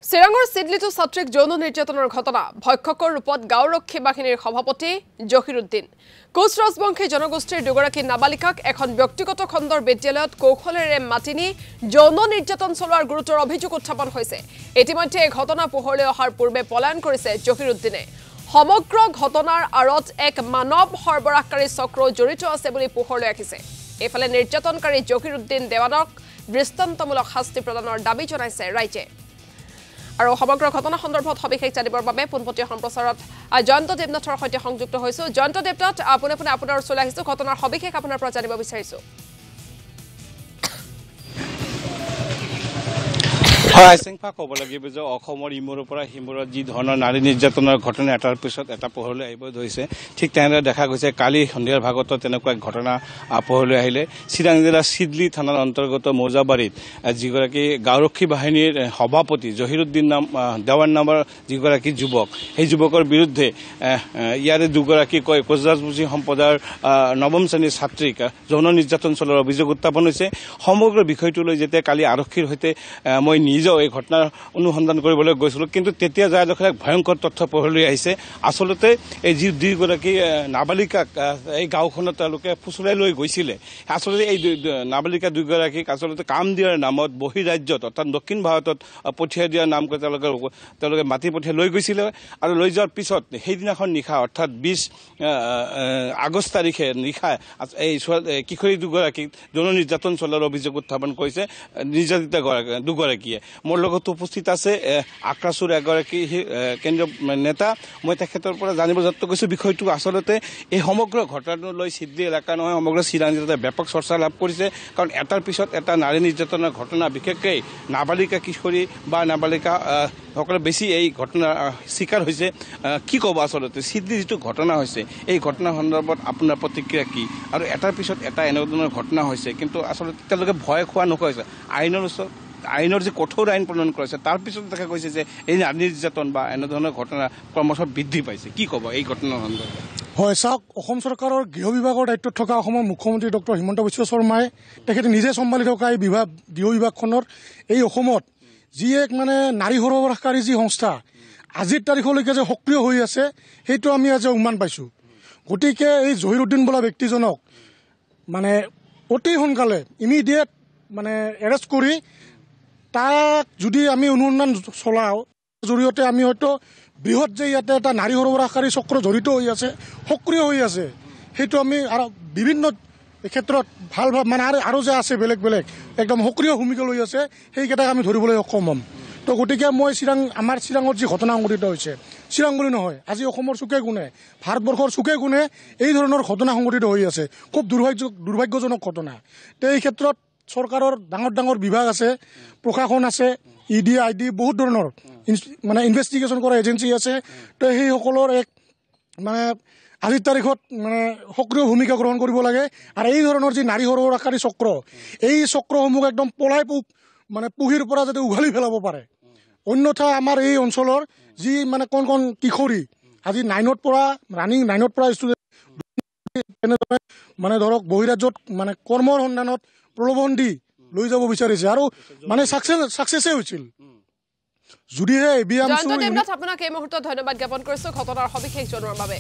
চিৰাঙৰ চিডলিটো ছাত্ৰীক যৌন নিৰ্যাতনৰ ঘটনা ভক্ষকৰ ৰূপত গাঁওৰক্ষী বাহিনীৰ সভাপতি জহিৰুদ্দিন কোচ ৰাজবংশী জনগোষ্ঠীৰ দুগৰাকী নাবালিকাক এখন ব্যক্তিগত খণ্ডৰ বিদ্যালয়ত কৌশলেৰে মাতি নি যৌন নিৰ্যাতন চলোৱাৰ গুৰুতৰ অভিযোগ উত্থাপন হৈছে। ইতিমধ্যে এই ঘটনা পোহৰলৈ অহাৰ পূৰ্বে পলায়ন কৰিছে জহিৰুদ্দিনে। সমগ্ৰ ঘটনাৰ আঁৰত এক মানৱ সৰবৰাহকাৰী চক্ৰ জড়িত আছে বুলি পোহৰলৈ আহিছে। এইফালে নিৰ্যাতনকাৰী জহিৰুদ্দিন দেৱানক দৃষ্টান্তমূলক শাস্তি প্ৰদানৰ দাবী জনাইছে ৰাইজে। আৰু সমগ্ৰ ঘটনা সন্দৰ্ভত সবিশেষ জানিবৰ বাবে পোনপটীয়া সম্প্ৰচাৰত জয়ন্ত দেৱনাথৰ সৈতে সংযুক্ত হৈছো। জয়ন্ত দেৱনাথ, পোনে আপোনাৰ ওচৰলৈ আহিছো, ঘটনাৰ সবিশেষ আপোনাৰ পৰা জানিব বিচাৰিছো। হয়, সিংফা ক'ব লাগিব যে অসমৰ ইমূৰৰ পৰা সিমূৰত যি ধৰণৰ নাৰী নিৰ্যাতনৰ ঘটনা এটাৰ পিছত এটা পোহৰলৈ আহিব ধৰিছে, ঠিক তেনেদৰে দেখা গৈছে কালি সন্ধিয়াৰ ভাগতো তেনেকুৱা এক ঘটনা পোহৰলৈ আহিলে। চিৰাং জিলাৰ চিডলি থানাৰ অন্তৰ্গত মৌজাবাৰীত যিগৰাকী গাঁওৰক্ষী বাহিনীৰ সভাপতি জহিৰুদ্দিন দেৱান নামৰ যিগৰাকী যুৱক, সেই যুৱকৰ বিৰুদ্ধে ইয়াৰে দুগৰাকী কোচ ৰাজবংশী সম্প্ৰদায়ৰ নৱম শ্ৰেণীৰ ছাত্ৰীক যৌন নিৰ্যাতন চলোৱাৰ অভিযোগ উত্থাপন হৈছে। সমগ্ৰ বিষয়টোলৈ যেতিয়া কালি আৰক্ষীৰ সৈতে মই নিজেও এই ঘটনাৰ অনুসন্ধান কৰিবলৈ গৈছিলোঁ, কিন্তু তেতিয়া যায় এক ভয়ংকৰ তথ্য পোহৰলৈ আহিছে। আচলতে এই যি দুয়োগৰাকী নাবালিকাক এই গাঁওখনত তেওঁলোকে ফুচুৰাই লৈ গৈছিলে, আচলতে এই নাবালিকা দুয়োগৰাকীক আচলতে কাম দিয়াৰ নামত বহিৰাজ্যত অৰ্থাৎ দক্ষিণ ভাৰতত পঠিয়াই দিয়াৰ নাম কৰি তেওঁলোকে মাতি পঠিয়াই লৈ গৈছিলে। আৰু লৈ যোৱাৰ পিছত সেইদিনাখন নিশা অৰ্থাৎ 20 আগষ্ট তাৰিখে নিশা এই কিশোৰী দুগৰাকীক যৌন নিৰ্যাতন চলোৱাৰ অভিযোগ উত্থাপন কৰিছে নিৰ্যাতিতা দুগৰাকীয়ে। মোৰ লগত উপস্থিত আছে আক্ৰাচুৰ এগৰাকী কেন্দ্ৰীয় নেতা। মই তেখেতৰ পৰা জানিব যত্ন কৰিছোঁ বিষয়টো। আচলতে এই সমগ্ৰ ঘটনাটো লৈ চিডলি এলেকা নহয়, সমগ্ৰ চিৰাং জিলাতে ব্যাপক চৰ্চা লাভ কৰিছে। কাৰণ এটাৰ পিছত এটা নাৰী নিৰ্যাতনৰ ঘটনা, বিশেষকৈ নাবালিকা কিশোৰী বা নাবালিকা সকলে বেছি এই ঘটনাৰ চিকাৰ হৈছে। কি ক'ব আচলতে চিডলি যিটো ঘটনা হৈছে, এই ঘটনা সন্দৰ্ভত আপোনাৰ প্ৰতিক্ৰিয়া কি? আৰু এটাৰ পিছত এটা এনেধৰণৰ ঘটনা হৈছে, কিন্তু আচলতে তেওঁলোকে ভয় খোৱা নোখোৱা হৈছে। আইনৰ যি কঠোৰ আইন প্ৰণয়ন কৰিছে তাৰ পিছত দেখা গৈছে যে এই নাৰী নিৰ্যাতন বা এনেধৰণৰ ঘটনা ক্ৰমশঃ বৃদ্ধি পাইছে। কি ক'ব এই ঘটনাৰ সন্দৰ্ভত? হয়, চাওক, অসম চৰকাৰৰ গৃহ বিভাগৰ দায়িত্বত থকা অসমৰ মুখ্যমন্ত্ৰী ডক্টৰ হিমন্ত বিশ্ব শৰ্মাই তেখেতে নিজে চম্ভালি থকা এই গৃহ বিভাগখনৰ এই অসমত যি এক নাৰী সৰবৰাহকাৰী যি সংস্থা আজিৰ তাৰিখলৈকে যে সক্ৰিয় হৈ আছে, সেইটো আমি আজি অনুমান পাইছোঁ। গতিকে এই জহিৰুদ্দিন বোলা ব্যক্তিজনক অতি সোনকালে ইমিডিয়েট এৰেষ্ট কৰি তাক যদি আমি অনুসন্ধান চলাওঁ, জৰিয়তে আমি হয়তো বৃহৎ যে ইয়াতে এটা নাৰী সৰবৰাহকাৰী চক্ৰ জড়িত হৈ আছে, সক্ৰিয় হৈ আছে, সেইটো আমি আৰু বিভিন্ন ক্ষেত্ৰত ভাল আৰু যে আছে বেলেগ বেলেগ একদম সক্ৰিয় ভূমিকা লৈ আছে, সেইকেইটাক আমি ধৰিবলৈ সক্ষম হ'ম। তো গতিকে মই আমাৰ চিৰাঙৰ যি ঘটনা সংঘটিত হৈছে, চিৰাং বুলি নহয়, আজি অসমৰ চুকে কোণে, ভাৰতবৰ্ষৰ চুকে কোণে এই ধৰণৰ ঘটনা সংঘটিত হৈ আছে। খুব দুৰ্ভাগ্যজনক ঘটনা। তো এই ক্ষেত্ৰত চৰকাৰৰ ডাঙৰ ডাঙৰ বিভাগ আছে, প্ৰশাসন আছে, ED ID বহুত ধৰণৰ ইনভেষ্টিগেশ্যন কৰা এজেঞ্চি আছে। তো সেইসকলৰ এক আজিৰ তাৰিখত সক্ৰিয় ভূমিকা গ্ৰহণ কৰিব লাগে। আৰু এই ধৰণৰ যি নাৰী সৰবৰাহকাৰী চক্ৰ, এই চক্ৰসমূহ একদম পলাই পুহিৰ পৰা যাতে উঘালি পেলাব পাৰে। অন্যথা আমাৰ এই অঞ্চলৰ যি কণ কিশোৰী আজি ৰানিং 9ৰ পৰা ষ্টুডেণ্ট তেনেদৰে ধৰক বহিৰাজ্যত কৰ্মৰ সন্ধানত প্ৰলোভন দি লৈ যাব বিচাৰিছে আৰু ছাকচেছে হৈছিল। যদিহে আপোনাক এই মুহূৰ্তত ধন্যবাদ জ্ঞাপন কৰিছো ঘটনাৰ সবিশেষ জনোৱাৰ বাবে।